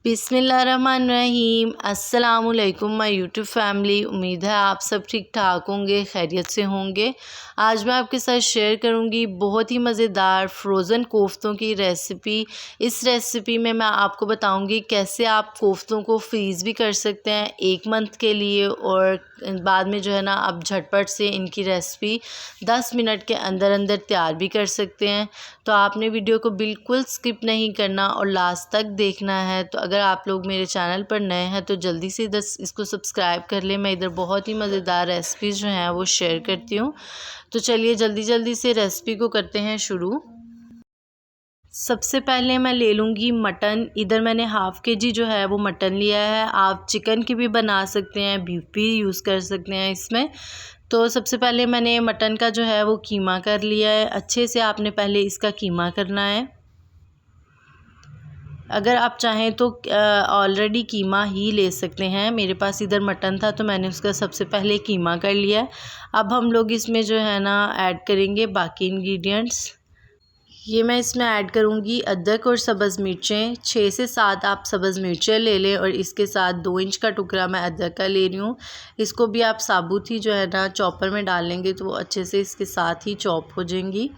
बिस्मिल्लाहिर्रहमानिर्रहीम। अस्सलामुअलैकुम my YouTube family. उम्मीद है आप सब ठीक ठाक होंगे, खैरियत से होंगे। आज मैं आपके साथ शेयर करूंगी बहुत ही मज़ेदार फ्रोज़न कोफ्तों की रेसिपी। इस रेसिपी में मैं आपको बताऊंगी कैसे आप कोफ्तों को फ्रीज़ भी कर सकते हैं 1 मंथ के लिए, और बाद में जो है ना आप झटपट से इनकी रेसिपी 10 मिनट के अंदर अंदर तैयार भी कर सकते हैं। तो आपने वीडियो को बिल्कुल स्किप नहीं करना और लास्ट तक देखना है। तो अगर आप लोग मेरे चैनल पर नए हैं तो जल्दी से इधर इसको सब्सक्राइब कर लें। मैं इधर बहुत ही मज़ेदार रेसिपीज़ जो हैं वो शेयर करती हूँ। तो चलिए जल्दी जल्दी से रेसिपी को करते हैं शुरू। सबसे पहले मैं ले लूँगी मटन। इधर मैंने हाफ़ केजी जो है वो मटन लिया है। आप चिकन की भी बना सकते हैं, बीफ भी यूज़ कर सकते हैं इसमें। तो सबसे पहले मैंने मटन का जो है वो कीमा कर लिया है। अच्छे से आपने पहले इसका कीमा करना है। अगर आप चाहें तो ऑलरेडी कीमा ही ले सकते हैं। मेरे पास इधर मटन था तो मैंने उसका सबसे पहले कीमा कर लिया। अब हम लोग इसमें जो है ना ऐड करेंगे बाकी इंग्रेडिएंट्स। ये मैं इसमें ऐड करूँगी अदरक और सब्ज़ मिर्चें। 6 से 7 आप सब्ज़ मिर्चें ले लें और इसके साथ 2 इंच का टुकड़ा मैं अदरक का ले रही हूँ। इसको भी आप साबुत ही जो है ना चॉपर में डाल लेंगे तो वो अच्छे से इसके साथ ही चॉप हो जाएंगी।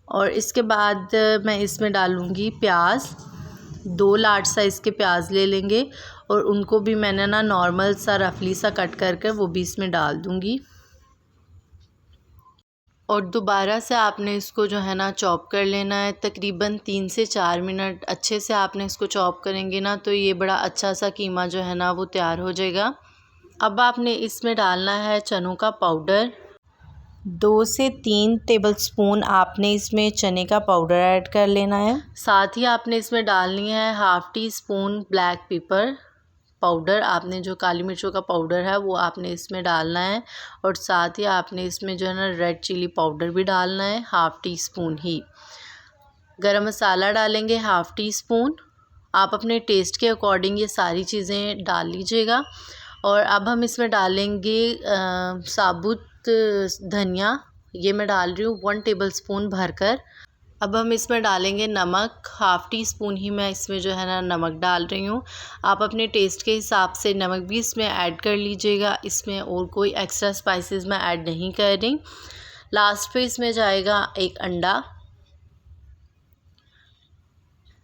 और इसके बाद मैं इसमें डालूँगी प्याज। 2 लार्ज साइज़ के प्याज ले लेंगे और उनको भी मैंने ना नॉर्मल सा रफली सा कट कर वो भी इसमें डाल दूँगी। और दोबारा से आपने इसको जो है ना चॉप कर लेना है। तकरीबन 3 से 4 मिनट अच्छे से आपने इसको चॉप करेंगे ना तो ये बड़ा अच्छा सा कीमा जो है ना वो तैयार हो जाएगा। अब आपने इसमें डालना है चनों का पाउडर। 2 से 3 टेबलस्पून आपने इसमें चने का पाउडर ऐड कर लेना है। साथ ही आपने इसमें डालनी है half tea spoon black pepper powder. आपने जो काली मिर्चों का पाउडर है वो आपने इसमें डालना है। और साथ ही आपने इसमें जो है ना रेड चिली पाउडर भी डालना है, हाफ़ टी स्पून ही। गरम मसाला डालेंगे हाफ़ टी स्पून। आप अपने टेस्ट के अकॉर्डिंग ये सारी चीज़ें डाल लीजिएगा। और अब हम इसमें डालेंगे साबुत धनिया। ये मैं डाल रही हूँ 1 टेबलस्पून भरकर। अब हम इसमें डालेंगे नमक। हाफ़ टी स्पून ही मैं इसमें जो है ना नमक डाल रही हूँ। आप अपने टेस्ट के हिसाब से नमक भी इसमें ऐड कर लीजिएगा। इसमें और कोई एक्स्ट्रा स्पाइसेस मैं ऐड नहीं कर रही। लास्ट पे इसमें जाएगा 1 अंडा।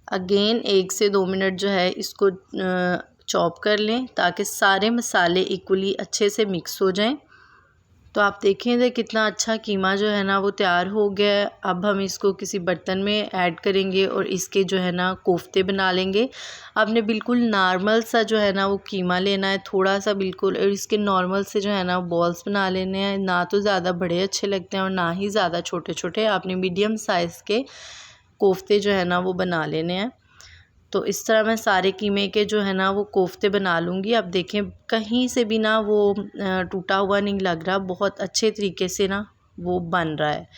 अगेन 1 से 2 मिनट जो है इसको चॉप कर लें ताकि सारे मसाले इक्वली अच्छे से मिक्स हो जाएं। तो आप देखें कितना अच्छा कीमा जो है ना वो तैयार हो गया है। अब हम इसको किसी बर्तन में ऐड करेंगे और इसके जो है ना कोफ्ते बना लेंगे। आपने बिल्कुल नॉर्मल सा जो है ना वो कीमा लेना है, थोड़ा सा बिल्कुल, और इसके नॉर्मल से जो है ना बॉल्स बना लेने हैं। ना तो ज़्यादा बड़े अच्छे लगते हैं और ना ही ज़्यादा छोटे छोटे। आपने मीडियम साइज़ के कोफ्ते जो है ना वो बना लेने हैं। तो इस तरह मैं सारे कीमे के जो है ना वो कोफ्ते बना लूँगी। अब देखें कहीं से भी ना वो टूटा हुआ नहीं लग रहा, बहुत अच्छे तरीके से ना वो बन रहा है।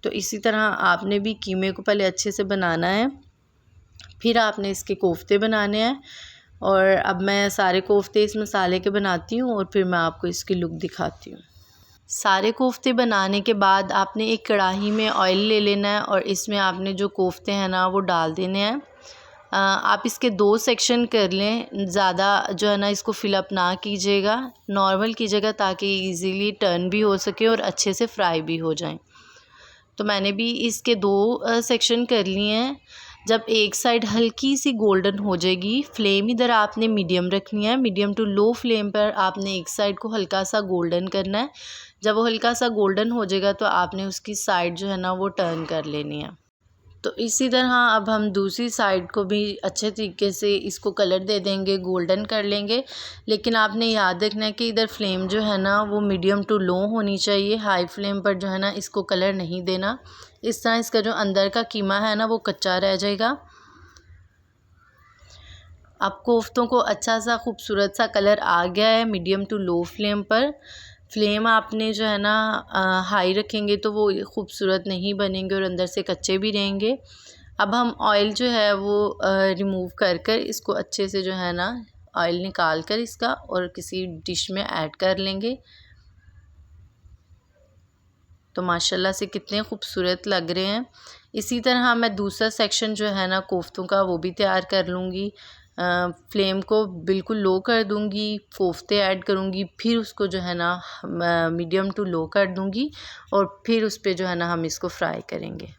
तो इसी तरह आपने भी कीमे को पहले अच्छे से बनाना है, फिर आपने इसके कोफ्ते बनाने हैं। और अब मैं सारे कोफ्ते इस मसाले के बनाती हूँ और फिर मैं आपको इसकी लुक दिखाती हूँ। सारे कोफ्ते बनाने के बाद आपने एक कढ़ाई में ऑयल ले लेना है और इसमें आपने जो कोफ्ते हैं ना वो डाल देने हैं। आप इसके 2 सेक्शन कर लें, ज़्यादा जो है ना इसको फिलअप ना कीजिएगा, नॉर्मल कीजिएगा ताकि इजीली टर्न भी हो सके और अच्छे से फ्राई भी हो जाएं। तो मैंने भी इसके 2 सेक्शन कर लिए हैं। जब एक साइड हल्की सी गोल्डन हो जाएगी, फ्लेम इधर आपने मीडियम रखनी है। मीडियम टू लो फ्लेम पर आपने एक साइड को हल्का सा गोल्डन करना है। जब वो हल्का सा गोल्डन हो जाएगा तो आपने उसकी साइड जो है ना वो टर्न कर लेनी है। तो इसी तरह अब हम दूसरी साइड को भी अच्छे तरीके से इसको कलर दे देंगे, गोल्डन कर लेंगे। लेकिन आपने याद रखना है कि इधर फ्लेम जो है ना वो मीडियम टू लो होनी चाहिए। हाई फ्लेम पर जो है ना इसको कलर नहीं देना। इस तरह इसका जो अंदर का कीमा है ना वो कच्चा रह जाएगा। अब कोफ्तों को अच्छा सा खूबसूरत सा कलर आ गया है मीडियम टू लो फ्लेम पर। फ्लेम आपने जो है ना हाई रखेंगे तो वो खूबसूरत नहीं बनेंगे और अंदर से कच्चे भी रहेंगे। अब हम ऑयल जो है वो रिमूव कर इसको अच्छे से जो है ना ऑयल निकाल कर इसका और किसी डिश में ऐड कर लेंगे। तो माशाल्लाह से कितने खूबसूरत लग रहे हैं। इसी तरह मैं दूसरा सेक्शन जो है ना कोफ्तों का वो भी तैयार कर लूँगी। फ्लेम को बिल्कुल लो कर दूँगी, कोफ्ते ऐड करूँगी, फिर उसको जो है ना मीडियम टू लो कर दूँगी और फिर उस पे जो है ना हम इसको फ्राई करेंगे।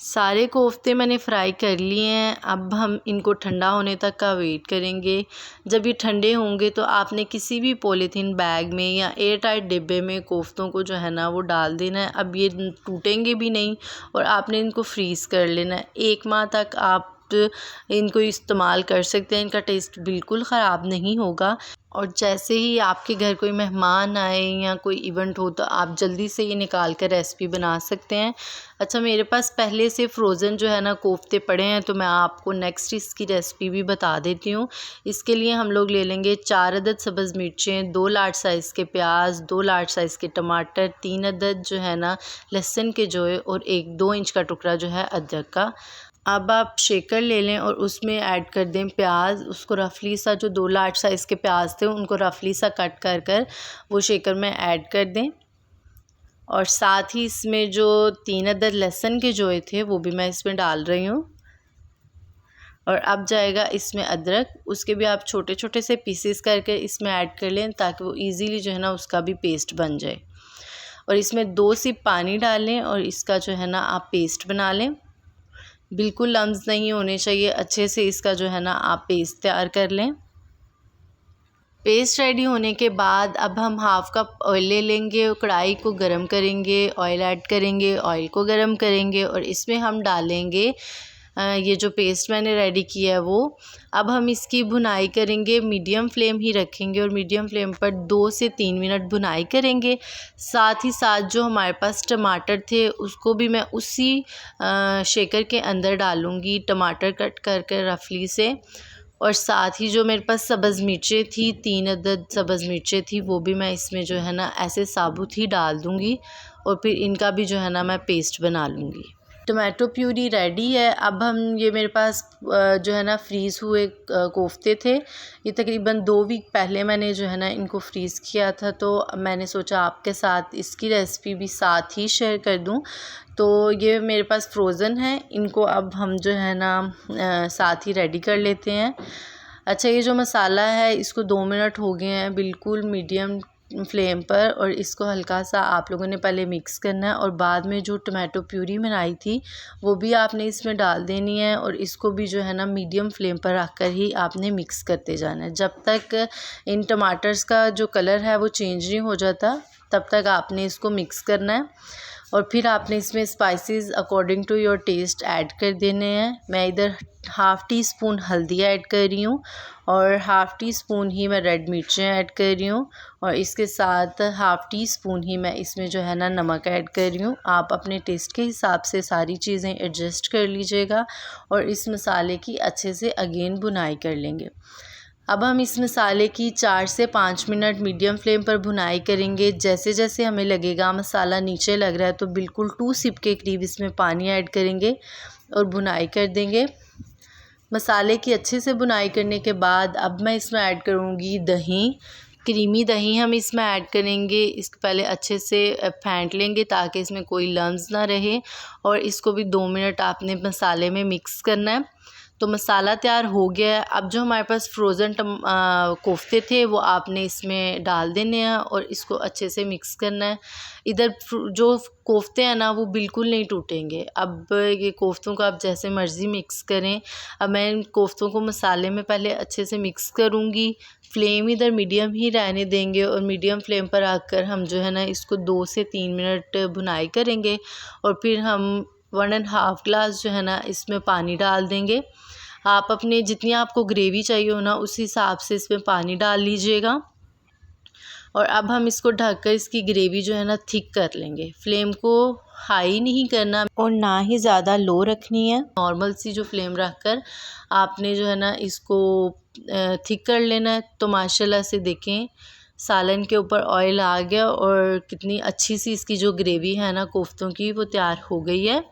सारे कोफ्ते मैंने फ्राई कर लिए हैं। अब हम इनको ठंडा होने तक का वेट करेंगे। जब ये ठंडे होंगे तो आपने किसी भी पॉलीथीन बैग में या एयर टाइट डिब्बे में कोफ्तों को जो है ना वो डाल देना है। अब ये टूटेंगे भी नहीं और आपने इनको फ्रीज़ कर लेना है। 1 माह तक आप इनको इस्तेमाल कर सकते हैं। इनका टेस्ट बिल्कुल ख़राब नहीं होगा। और जैसे ही आपके घर कोई मेहमान आए या कोई इवेंट हो तो आप जल्दी से ये निकाल कर रेसिपी बना सकते हैं। अच्छा, मेरे पास पहले से फ्रोज़न जो है ना कोफ्ते पड़े हैं, तो मैं आपको नेक्स्ट इसकी रेसिपी भी बता देती हूँ। इसके लिए हम लोग ले लेंगे 4 अदद सब्ज़ मिर्चें, 2 लार्ज साइज़ के प्याज, 2 लार्ज साइज़ के टमाटर, 3 अदद जो है ना लहसुन के जोए और 1-2 इंच का टुकड़ा जो है अदरक का। अब आप शेकर ले लें और उसमें ऐड कर दें प्याज। उसको रफली सा, जो 2 लार्ज साइज़ के प्याज थे उनको रफली सा कट कर कर वो शेकर में ऐड कर दें। और साथ ही इसमें जो 3 अदद लहसुन के जोए थे वो भी मैं इसमें डाल रही हूँ। और अब जाएगा इसमें अदरक, उसके भी आप छोटे छोटे से पीसेस करके इसमें ऐड कर लें ताकि वो ईज़िली जो है ना उसका भी पेस्ट बन जाए। और इसमें 2 सिप पानी डालें और इसका जो है ना आप पेस्ट बना लें। बिल्कुल लम्स नहीं होने चाहिए, अच्छे से इसका जो है ना आप पेस्ट तैयार कर लें। पेस्ट रेडी होने के बाद अब हम हाफ़ कप ऑयल ले लेंगे और कढ़ाई को गरम करेंगे, ऑयल ऐड करेंगे, ऑयल को गरम करेंगे और इसमें हम डालेंगे ये जो पेस्ट मैंने रेडी किया है वो। अब हम इसकी भुनाई करेंगे, मीडियम फ्लेम ही रखेंगे और मीडियम फ्लेम पर 2 से 3 मिनट भुनाई करेंगे। साथ ही साथ जो हमारे पास टमाटर थे उसको भी मैं उसी शेकर के अंदर डालूँगी, टमाटर कट कर कर रफली से। और साथ ही जो मेरे पास सब्ज़ मिर्चें थी, 3 अदद सब्ज़ मिर्चें थी, वो भी मैं इसमें जो है ना ऐसे साबुत ही डाल दूँगी और फिर इनका भी जो है ना मैं पेस्ट बना लूँगी। टमाटो प्यूरी रेडी है। अब हम ये मेरे पास जो है ना फ्रीज़ हुए कोफ्ते थे। ये तकरीबन 2 वीक पहले मैंने जो है ना इनको फ्रीज़ किया था, तो मैंने सोचा आपके साथ इसकी रेसिपी भी साथ ही शेयर कर दूं। तो ये मेरे पास फ्रोज़न है, इनको अब हम जो है ना साथ ही रेडी कर लेते हैं। अच्छा, ये जो मसाला है इसको 2 मिनट हो गए हैं बिल्कुल मीडियम फ्लेम पर, और इसको हल्का सा आप लोगों ने पहले मिक्स करना है और बाद में जो टमाटो प्यूरी बनाई थी वो भी आपने इसमें डाल देनी है और इसको भी जो है ना मीडियम फ्लेम पर रख कर ही आपने मिक्स करते जाना है। जब तक इन टमाटर्स का जो कलर है वो चेंज नहीं हो जाता तब तक आपने इसको मिक्स करना है। और फिर आपने इसमें spices according to your taste add कर देने हैं। मैं इधर हाफ़ टी स्पून हल्दी ऐड कर रही हूँ और हाफ़ टी स्पून ही मैं रेड मिर्चें ऐड कर रही हूँ और इसके साथ हाफ़ टी स्पून ही मैं इसमें जो है ना नमक ऐड कर रही हूँ। आप अपने टेस्ट के हिसाब से सारी चीज़ें एडजस्ट कर लीजिएगा और इस मसाले की अच्छे से अगेन भुनाई कर लेंगे। अब हम इस मसाले की 4 से 5 मिनट मीडियम फ्लेम पर भुनाई करेंगे। जैसे जैसे हमें लगेगा मसाला नीचे लग रहा है तो बिल्कुल 2 सिप के करीब इसमें पानी ऐड करेंगे और भुनाई कर देंगे। मसाले की अच्छे से भुनाई करने के बाद अब मैं इसमें ऐड करूँगी दही। क्रीमी दही हम इसमें ऐड करेंगे। इसको पहले अच्छे से फेंट लेंगे ताकि इसमें कोई लम्स ना रहे और इसको भी 2 मिनट आपने मसाले में मिक्स करना है। तो मसाला तैयार हो गया है। अब जो हमारे पास फ्रोज़न कोफ्ते थे वो आपने इसमें डाल देने हैं और इसको अच्छे से मिक्स करना है। इधर जो कोफ्ते हैं ना वो बिल्कुल नहीं टूटेंगे। अब ये कोफ्तों को आप जैसे मर्ज़ी मिक्स करें। अब मैं इन कोफ्तों को मसाले में पहले अच्छे से मिक्स करूँगी। फ्लेम इधर मीडियम ही रहने देंगे और मीडियम फ्लेम पर आकर हम जो है ना इसको 2 से 3 मिनट भुनाई करेंगे और फिर हम 1.5 ग्लास जो है ना इसमें पानी डाल देंगे। आप अपने जितनी आपको ग्रेवी चाहिए हो ना उस हिसाब से इसमें पानी डाल लीजिएगा। और अब हम इसको ढककर इसकी ग्रेवी जो है ना थिक कर लेंगे। फ्लेम को हाई नहीं करना और ना ही ज़्यादा लो रखनी है। नॉर्मल सी जो फ्लेम रखकर आपने जो है ना इसको थिक कर लेना है। तो माशाल्लाह से देखें सालन के ऊपर ऑयल आ गया और कितनी अच्छी सी इसकी जो ग्रेवी है ना कोफ्तों की वो तैयार हो गई है।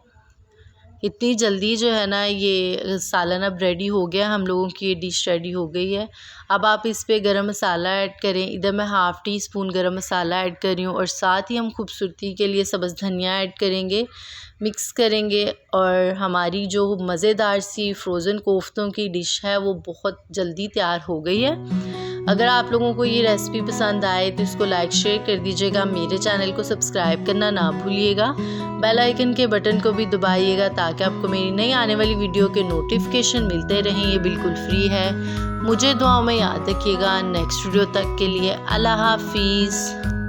इतनी जल्दी जो है ना ये सालन अब रेडी हो गया, हम लोगों की ये डिश रेडी हो गई है। अब आप इस पे गरम मसाला ऐड करें। इधर मैं हाफ़ टी स्पून गरम मसाला ऐड कर रही हूँ और साथ ही हम खूबसूरती के लिए सब्ज़ धनिया ऐड करेंगे, मिक्स करेंगे और हमारी जो मज़ेदार सी फ्रोज़न कोफ्तों की डिश है वो बहुत जल्दी तैयार हो गई है। अगर आप लोगों को ये रेसिपी पसंद आए तो इसको लाइक शेयर कर दीजिएगा। मेरे चैनल को सब्सक्राइब करना ना भूलिएगा। बेल आइकन के बटन को भी दबाइएगा ताकि आपको मेरी नई आने वाली वीडियो के नोटिफिकेशन मिलते रहें। ये बिल्कुल फ्री है। मुझे दुआओं में याद रखिएगा। नेक्स्ट वीडियो तक के लिए अल्लाह हाफिज़।